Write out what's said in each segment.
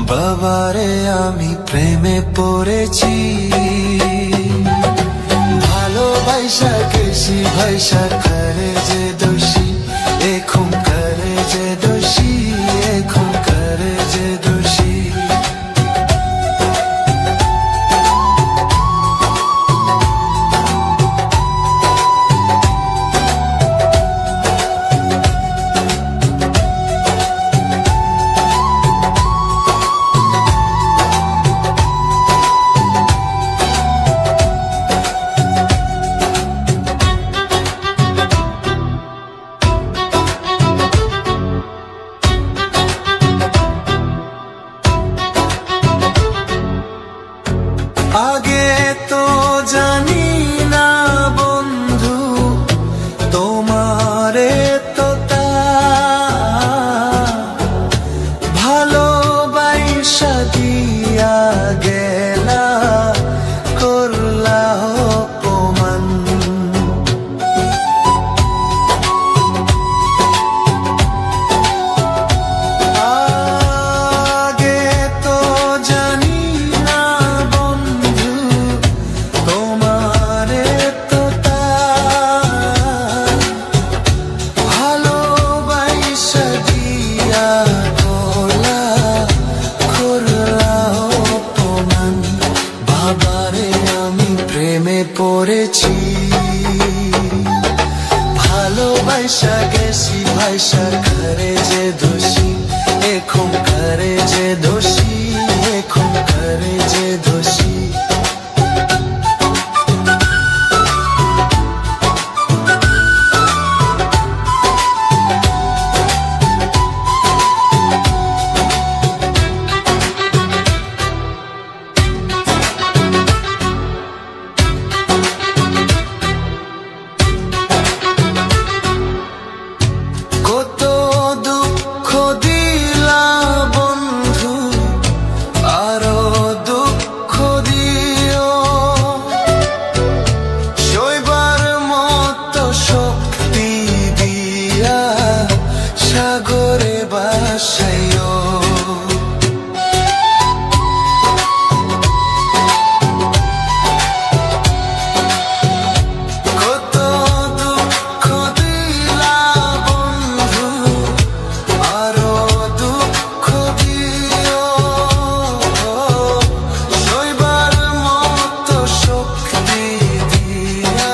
বাবারে আমি প্রেমে পড়েছি, ভালোবাসা গেছি ভাইসা করে যে দোষী, এখন করে যে দোষী, এখন করে যে দোষী। আগে তো জানি না বন্ধু তোমারে তো ভালোবাসা দিয়া গেলা, করলা অপমান। আগে তো জানি না বন্ধু তোমারে তো ভালোবাসা দিয়া করলা, করলা অপমান। বাবারে আমি প্রেমে পড়েছি, ভালোবাসা গেছি ভাইসা করে যে দোষী, এখন করে যে দোষী, এখন করে যে দোষী। কত দুঃখ দিলা বন্ধু, আরো দুঃখ দিও, সইবার মতো শক্তি দিয়া সাগরে ভাসাইও। কত দুঃখ দিলা বন্ধু, আরো দুঃখ দিও, সইবার মতো শক্তি দিয়া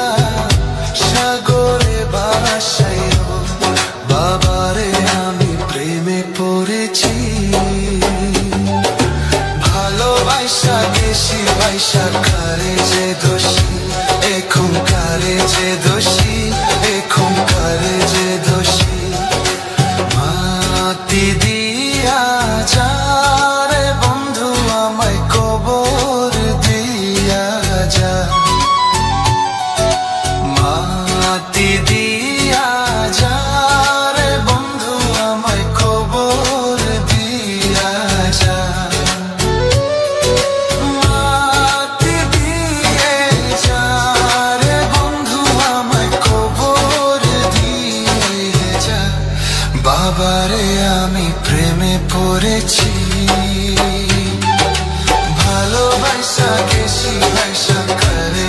সাগরে ভাসাইও। বাবারে আমি প্রেমে পড়েছি, ভালোবাসা গেছি ভাইসা করে যে দোষী, এখন করে যে দোষী, এখন করে যে দোষী। মাটি দিয়া যা রে বন্ধু আমায় কবর দিয়া যা, মাটি দিয়া যা রে বন্ধু আমায় কবর দিয়া যা। মাটি দিয়ে যা রে বন্ধু আমায় কবর দিয়ে যা। বাবারে আমি প্রেমে পড়েছি, ভালোবাসা গেছি ভাইসা করে